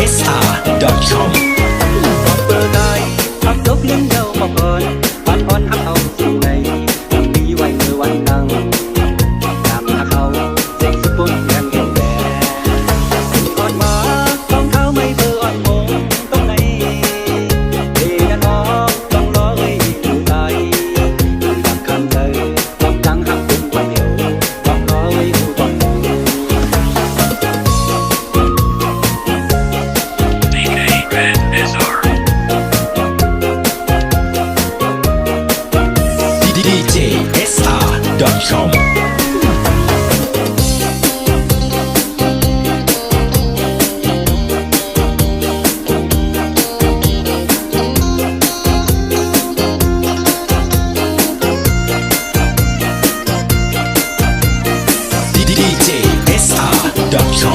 djsr.com บอกเบอร์ได้พักจบเลี้ยงเดียวบอกก่อนปันอ่อนหักเอาสิ่งใดทำดีไว้เมื่อวันดังตามหักเอาเด็กสุดปุ่นแก้มแก้มแดงก่อนมาต้องเท้าไม่เบอร์อ่อนมงตรงไหนเดียน้องต้องรอให้อยู่ใจดังคำเลยต้องดังหักเป็นวันเดียวต้องรอให้อยู่ตอนนี้ djsr.com djsr.com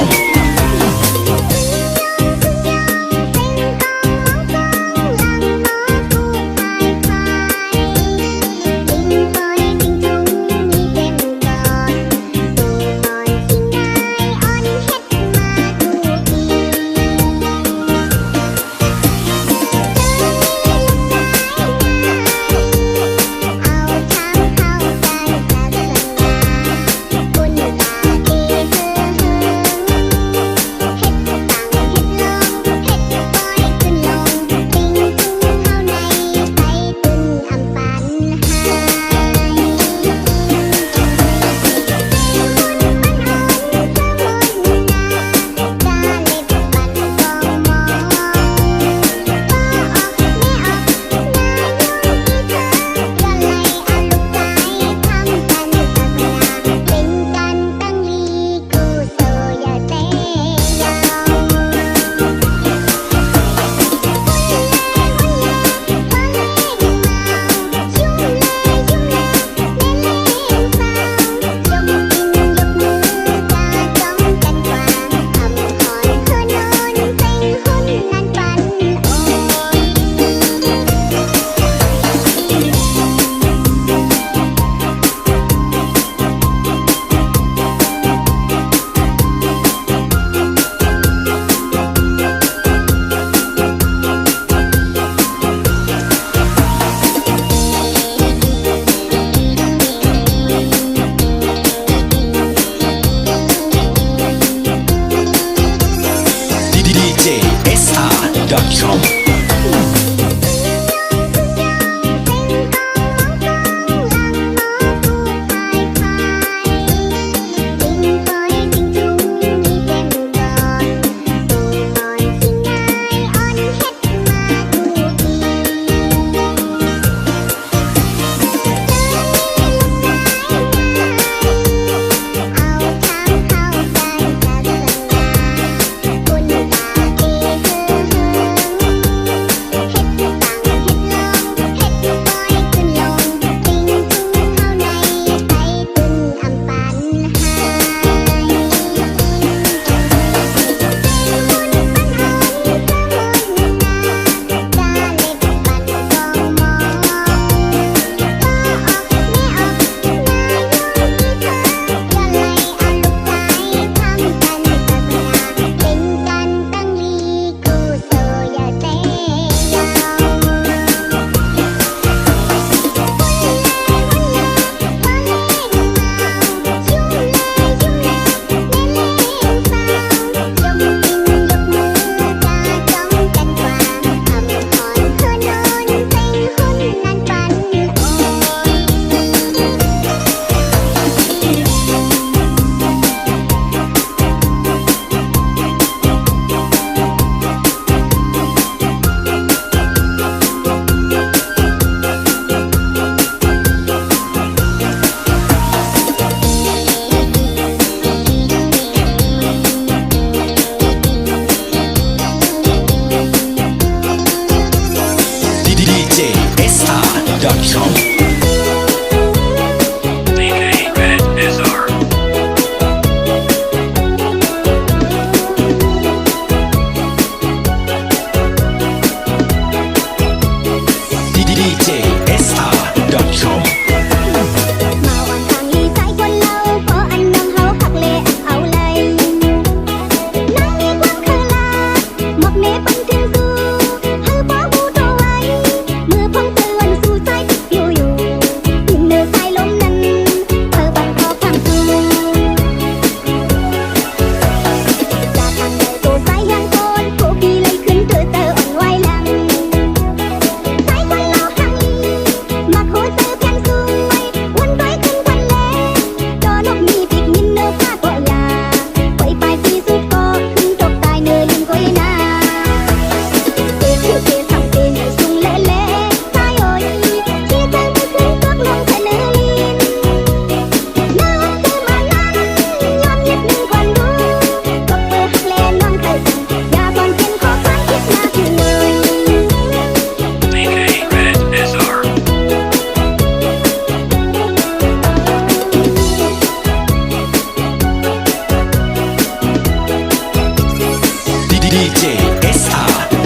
djsr.com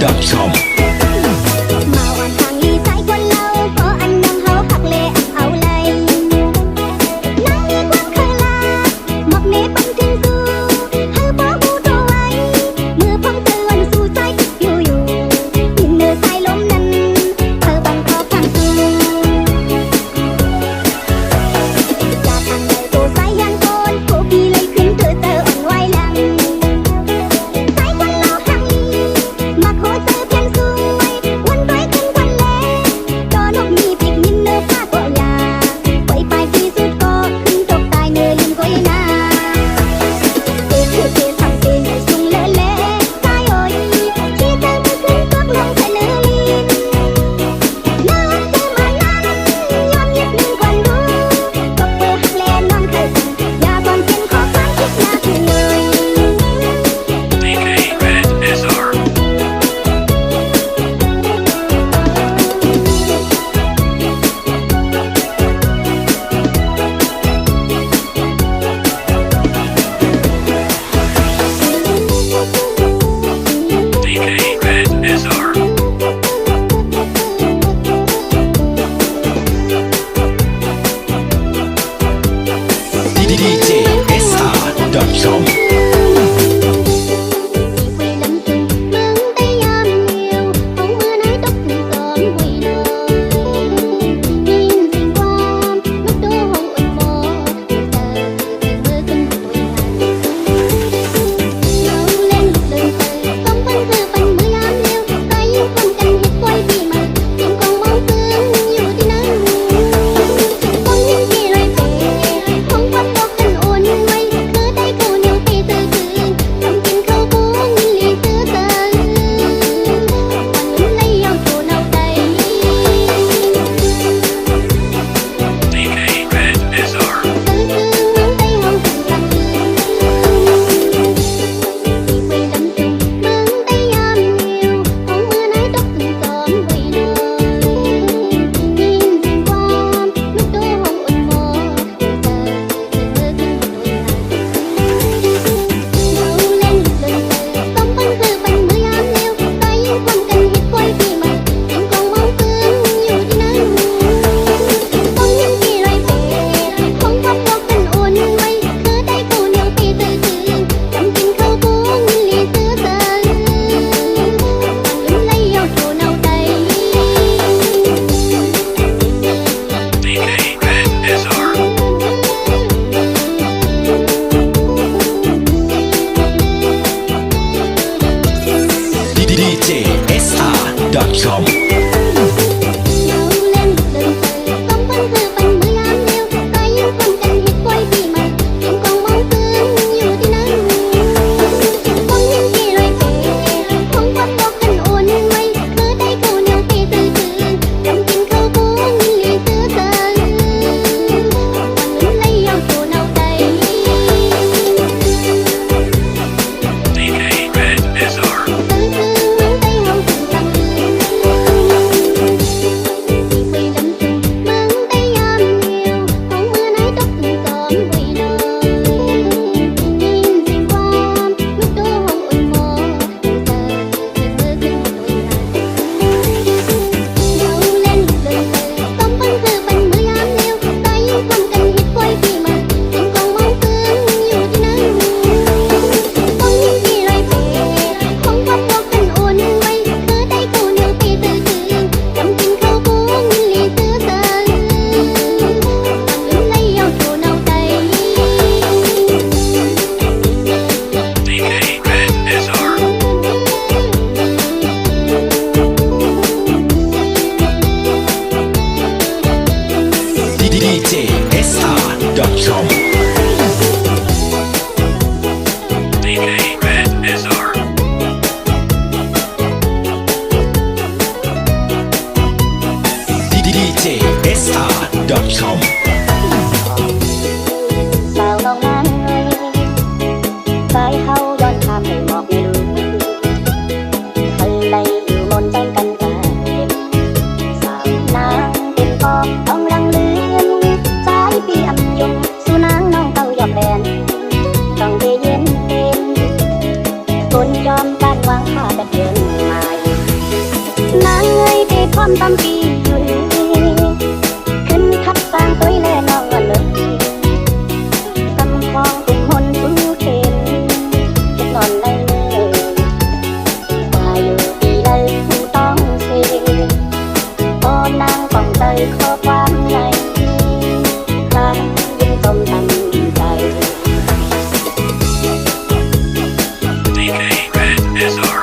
DOT.com มาวันทางลีสายคนเราก็อันน้องเฮาหักเละเอาเลยนั่งมีความเคยลาหมอกเนปันถึงกูเฮาบ่ฮู้ตัวไว้มือพองเตือนสู่ใจอยู่ดินเนอร์สายลมนั้นเธอบังคับทางกูจากทางไหนตัวสายยันโกนผู้พี่เลยขึ้นเธออ่อนไหวหลังสายคนเราทางลีมาขอเจอเพียงสวยวันไว้ขึ้นวันแลตอนอกมีปิกยินเนอผ้าก็ยาไว้ไปที่สุดก็ขึ้นตกตายเนอลืมก้อยนาเททำเป็นสุ่งเลเล่สายโอยที่เธอมาขึ้นตกลงเธอเนอลินเลิกเธอมานั้นยอมยึดหนึ่งก่อนรู้ตกเบอร์หักแลนอนเคยสั่งอย่าบอนเพียงขอความคิดหน้าคือเลย DK Red SR DK Red SR DJSR.com คุยลำจึงเมืองได้ยามเดียวเอามือไหนตกถึงสองคุยเลยได้ยินเสียงความนกตัวห้องอดหมอเธอถึงมือขึ้นตัวใหญ่เราเล่นเดินเตยต้องปันคือปันมือยามเดียวตายยิ่งคนกันเห็ดกล้วยพี่มาเสียงกองมองซึ้งอยู่ที่นั่นต้องยิ้มที่ไรเป๋ห้องความดอกกันโอนไว้คือได้เข้าเหนียวตีเธอคืนทำกินข้าวปุ้งลีซื้อเธอวันเลยยอมโชว์เอาใจ DK Red SR ตื้อตื้อเมืองได้ห้องถึงกลางคืนคุยลำจึงเมืองได้ยามเดียวห้องมือไหนตกถึงสองคุยเลยได้ยินเสียงความนกตัวห้องอดหมอเธอถึงมือขึ้นตัวใหญ่ เราเล่นเดินเตยต้องปันคือปันมือยามเดียวตายยิ่งคนกันเห็ดกล้วยพี่มาเสียงกองมองซึ้งอยู่ที่นั่นต้องยิ้มที่ไรเป๋ห้องความดอกกันโอนไว้คือได้เข้าเหนียวตีเธอคืนทำกินข้าวปุ้งลีซื้อเธอวันเลยยอมโชว์เอาใจ DK Red SR DJSR.com เราเล่นเดินเตยต้องปันคือปันมือยามเดียวตายยิ่งคนกันเห็ดกล้วยพี่มาเสียงกองมองซึ้งอยู่ที่นั่นต้องยิ้มที่ไรเป๋ห้องความดอกกันโอนไว้คือได้เข้าเหนียวตีเธอคืนทำกินข้าวปุ้งลีซื้อเธอวันเลยยอมโชว์เอาใจ DK Red SR ตื้อตื้อเมืองได้ห้องถึงกลางคืนคุยลำจึงเมืองได้ยามเดียวห้องมือไหนตกถึงสองคุยเลยได้ยินเสียงความนกตัวห้องอดหมอเธอถึงมือขึ้นตัวใหญ่เราเล่นเดินเตยต้องปันคือปันมือยามเดียวตายยิ่งคนกันเห็ดกล้วยพี่มาเสียงกองมองซึ้งอยู่ที่นั่นต้องยิ้มที่ไรเป๋ห้องความดอกกันโอนไว้คือได้เข้าเหนียวตีเธอคืนทำกินข้าวปุ้งลีซื้อเธอวันเลยยอมโชว์เอาใจ DK Red SR DJSR.com DK Red SR DJSR.com สาวน้องนางเอ้ยสายเฮาย้อนข้ามให้หมอกไม่รู้เคยได้อยู่มนต์ใจกันกาเก็บสาวนางเป็นปอบต้องรังเลือนสายปีอำยงสู่นางน้องเต้ายอบแลนต้องเย็นเต็มคนยอมการวางค่าแต่เดินมา ความตามปีอยู่ขึ้นทับสร้างตัวแลน้องวันเลยกำคองตุ่มหนสู้เข็นเก็บนอนในมือว่าอยู่ดีเลยผู้ต้องเสียพอนางของใจขอความในครั้งยิ่งจมทำใจ DK Red SR.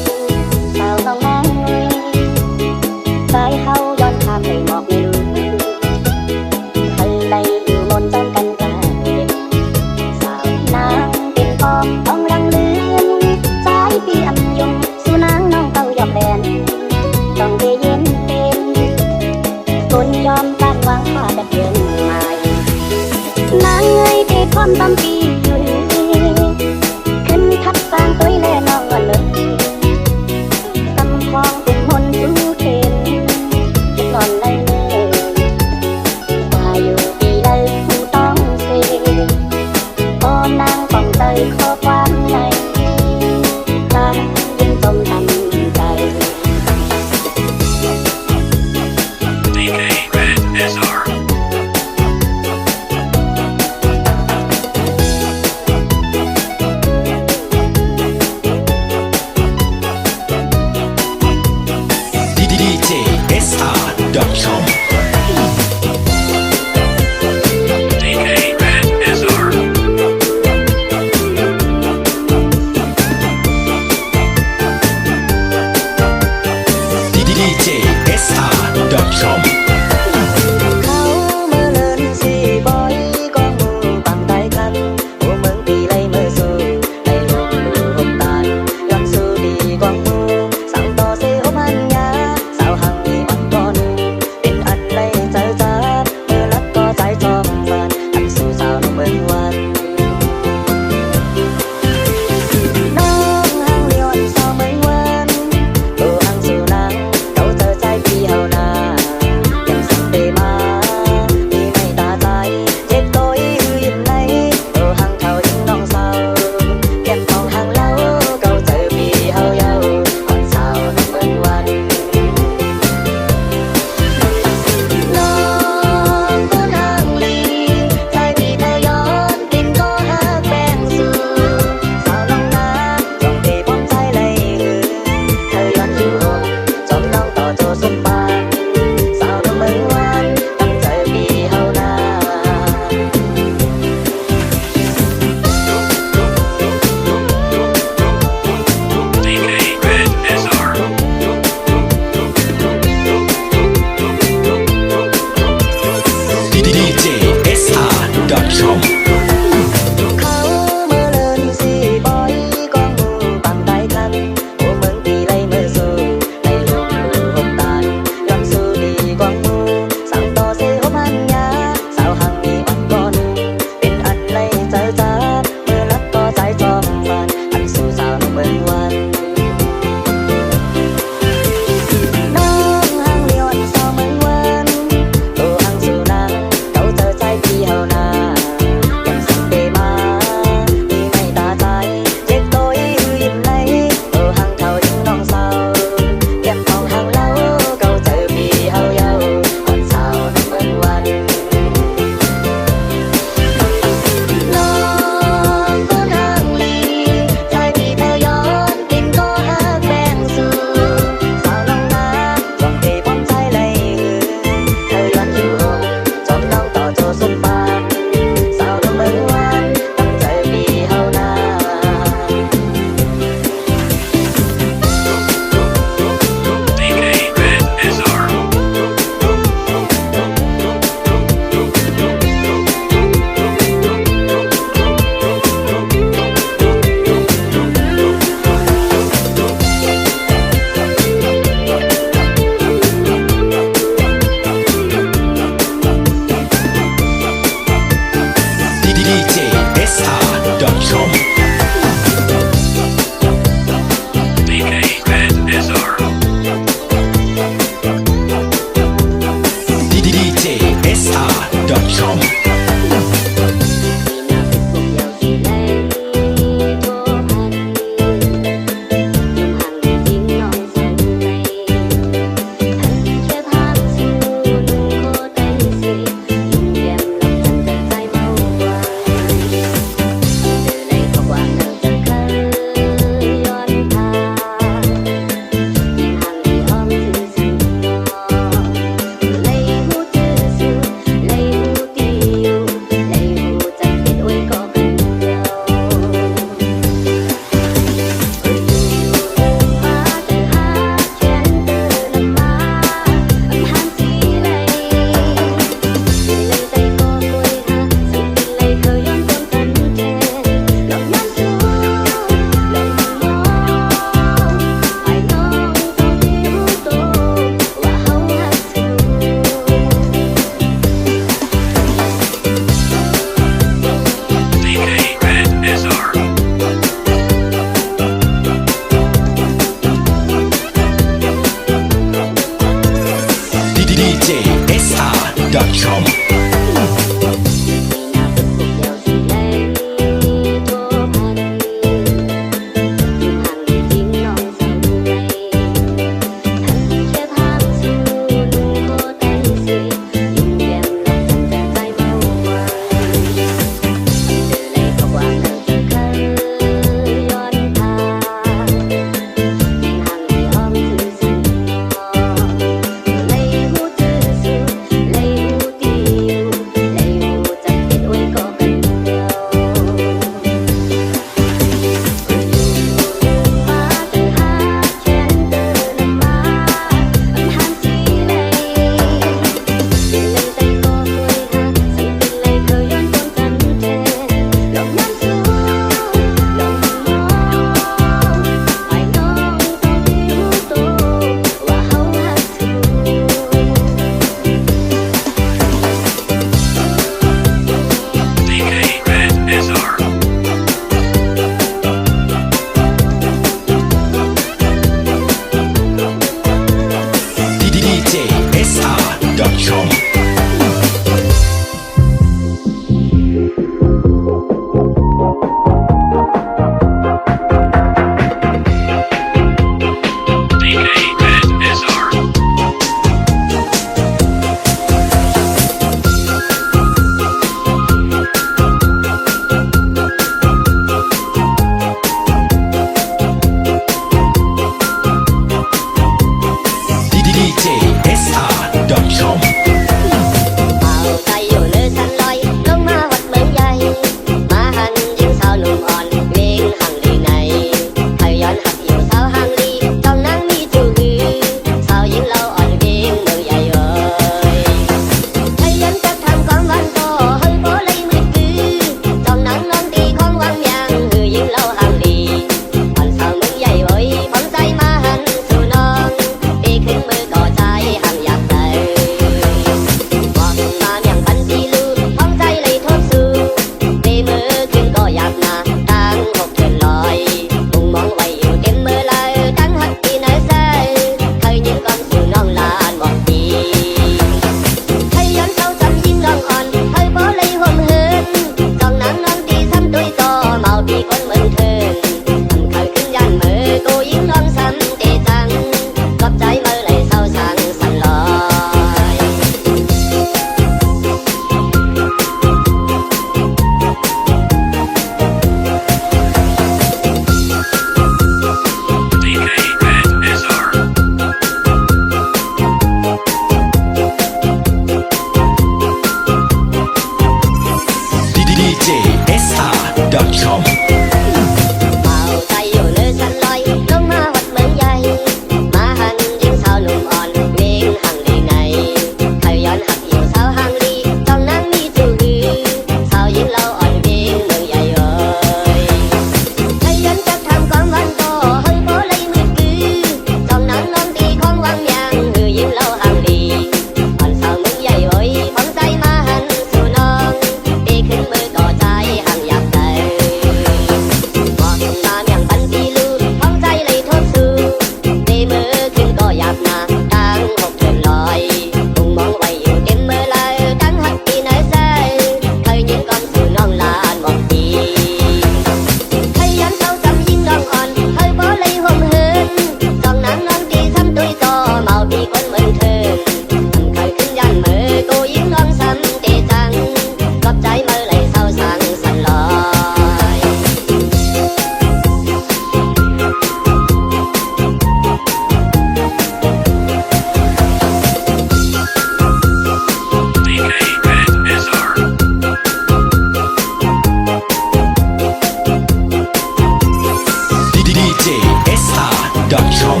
DJSR.com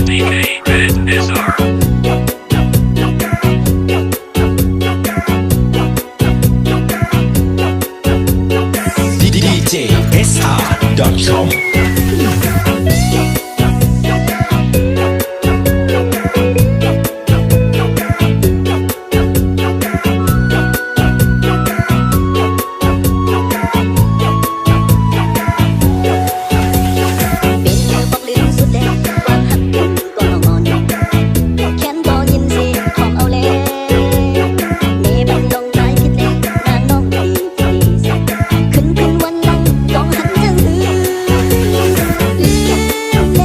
DK Red SR. DJSR.comเป็นมือบอกลิ้นสุดแดงความหักคุณก็นอนแค้นก็ยินเสียงของเอาแล้วเนบันลงได้คิดแล้วนางน้องดีที่สักขึ้นวันลงต้องหันจังหือลืมแ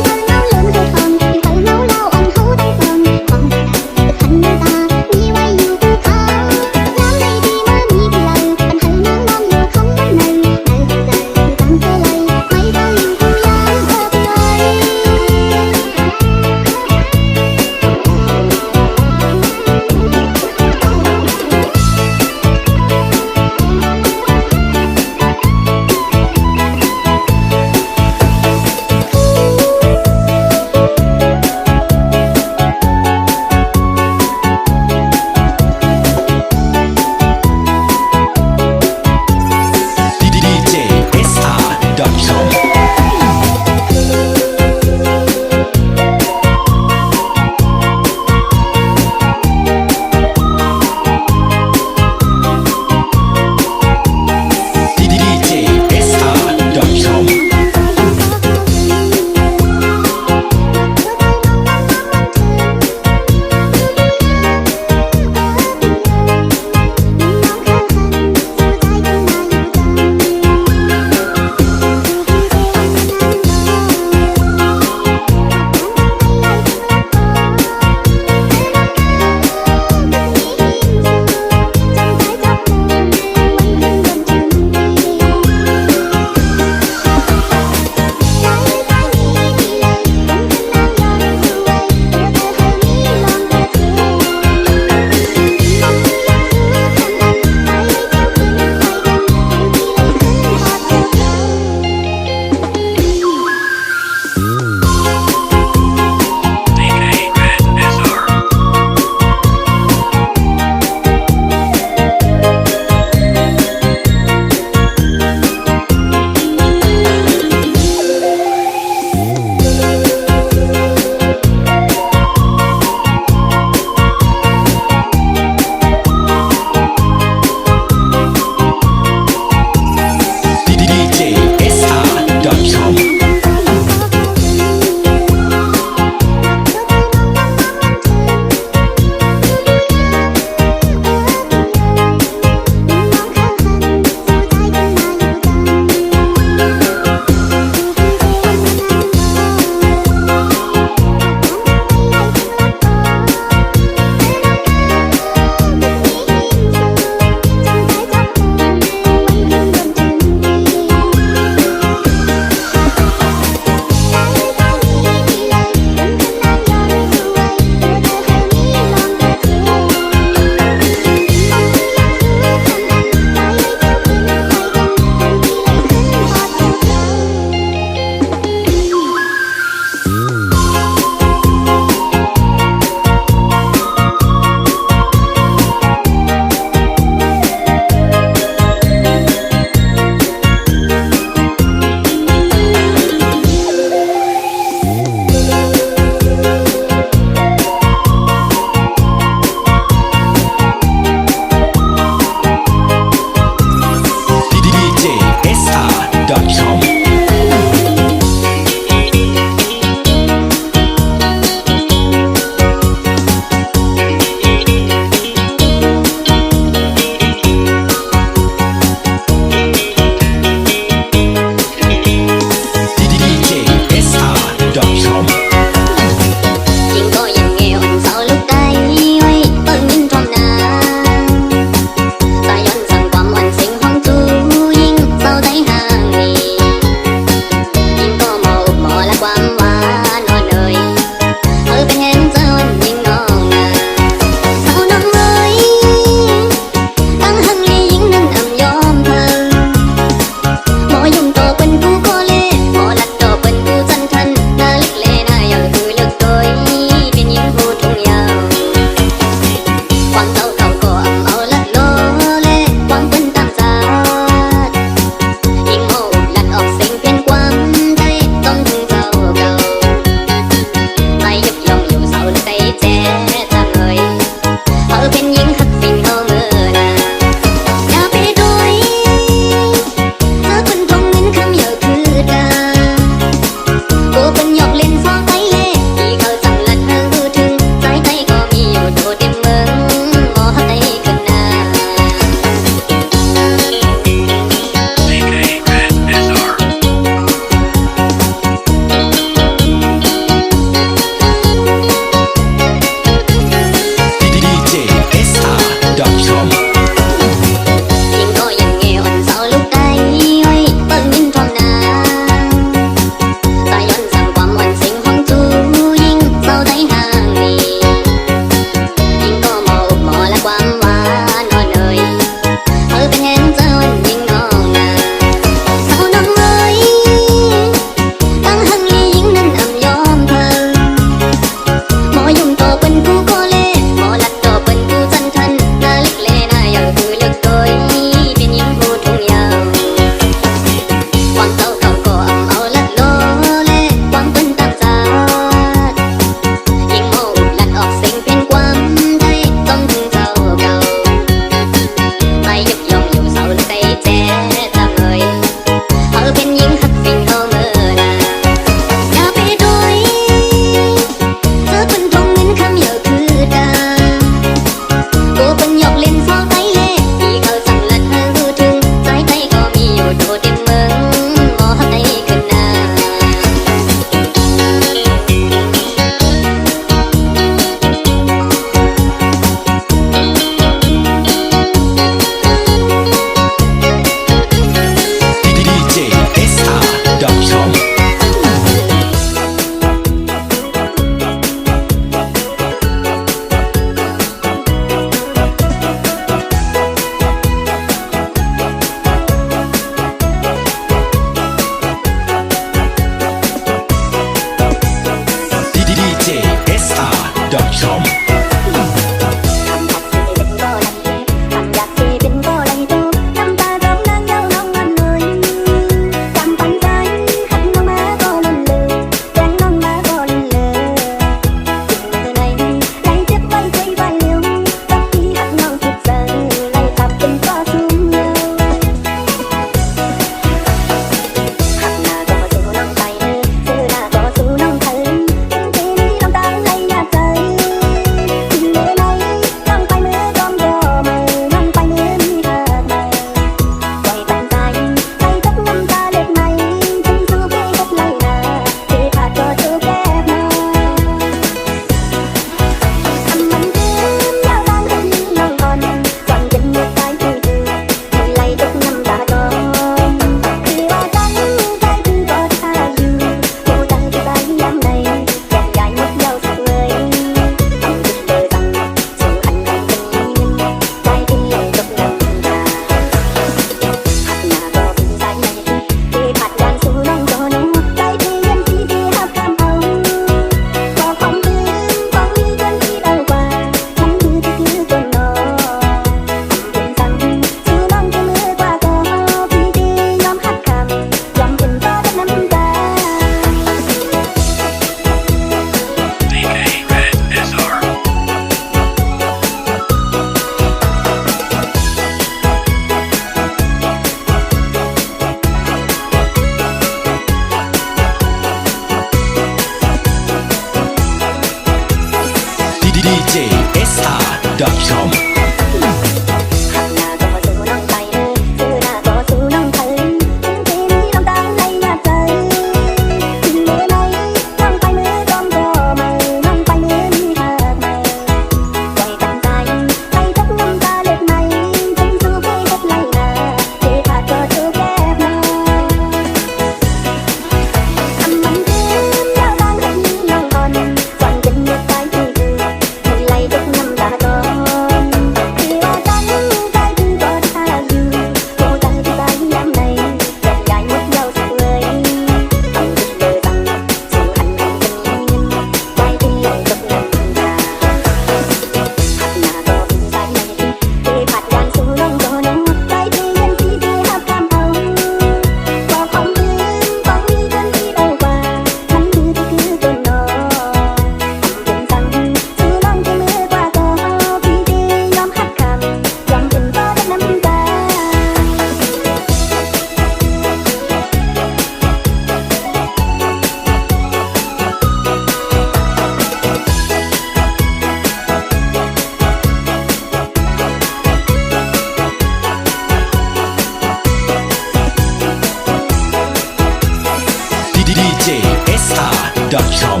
SR.com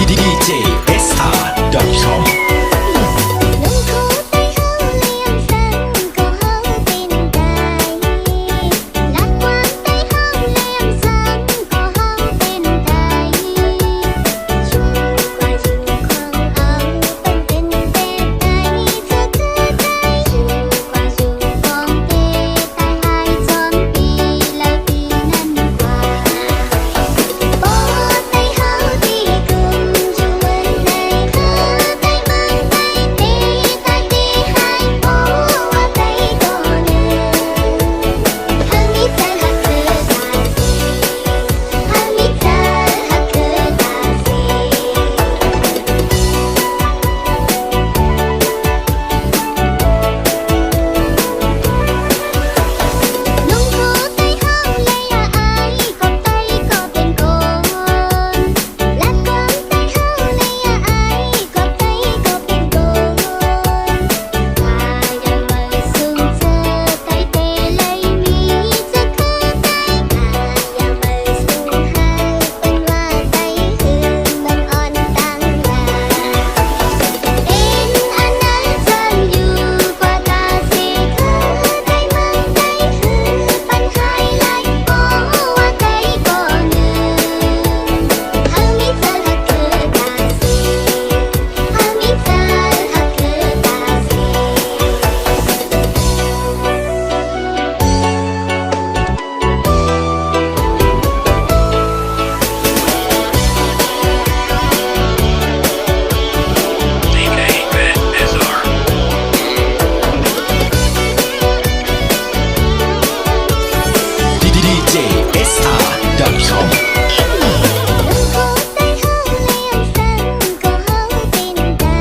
DJ SR.com ลุงเขาไปเฮาเลี้ยงสังก็เฮาเป็นไก่ลัดความไปเฮาเลี้ยงสังก็เฮาเป็นไก่ชูกว่าชูของเอาต้องเป็นเป็ดไก่เธอคือไก่ชูกว่าชูของเป็ดตายหายจอมปีแล้วปีนั้นกว่าโอ้ไปเฮาที่กรุงชูเมืองในเฮาไปเมืองไปตีตายตีหายโอ้ว่าไปก็เหนื่อยเฮามีใจฮักคือตาสีเฮามีใจฮักคือตาสี ลุงเขาไปเฮาเลยอะอายก็ไปก็เป็นโกนลัดความไปเฮาเลยอะอายก็ไปก็เป็นโกนถ้ายังไม่สูงเธอไกลเตเลยมีจะคือไกลถ้ายังไม่สูงหาเป็นว่าไกลคือมันอ่อนตั้งหลายเป็นอันนั้นจำอยู่กว่าตาสีคือไกลเมืองไกลคือปัญหาหลายโอ้ว่าไกลก็เหนื่อยเฮามีเธอฮักคือตาสีเฮามีเธอฮักคือตาสี DK Red SR. DJ SR.com ลุงเขาไปเฮาเลี้ยงสังก็เฮาเป็นไก่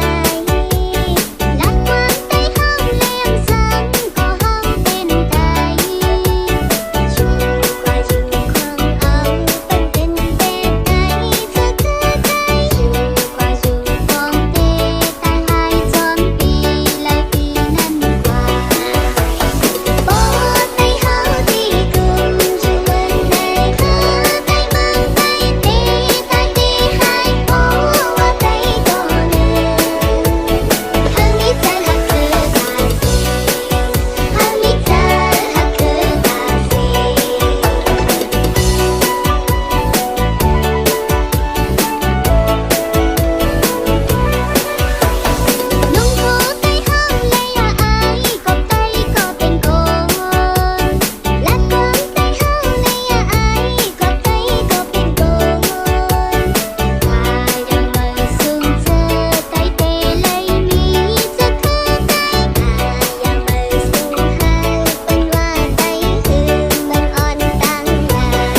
ลัดความไปเฮาเลี้ยงสังก็เฮาเป็นไก่ชูกว่าชูของเอาต้องเป็นเป็ดไก่เธอคือไก่ชูกว่าชูของเป็ดตายหายจอมปีแล้วปีนั้นกว่าโอ้ไปเฮาที่กรุงชูเมืองในเฮาไปเมืองไปตีตายตีหายโอ้ว่าไปก็เหนื่อยเฮามีใจฮักคือตาสีเฮามีใจฮักคือตาสี ลุงเขาไปเฮาเลยอะอายก็ไปก็เป็นโกนลัดความไปเฮาเลยอะอายก็ไปก็เป็นโกนถ้ายังไม่สูงเธอไกลเตเลยมีจะคือไกลถ้ายังไม่สูงหาเป็นว่าไกลคือมันอ่อนตั้งหลาย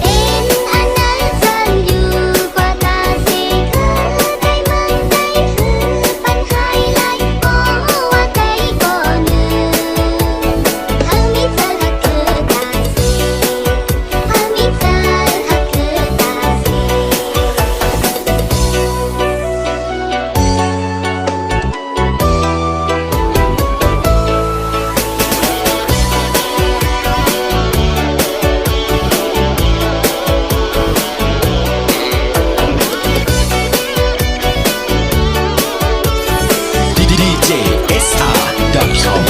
เป็นอันนั้นจำอยู่กว่าตาสีคือไกลเมืองไกลคือปัญหาหลายโอ้ว่าไกลก็เหนื่อยเฮามีเธอฮักคือตาสีเฮามีเธอฮักคือตาสี DJ SR.com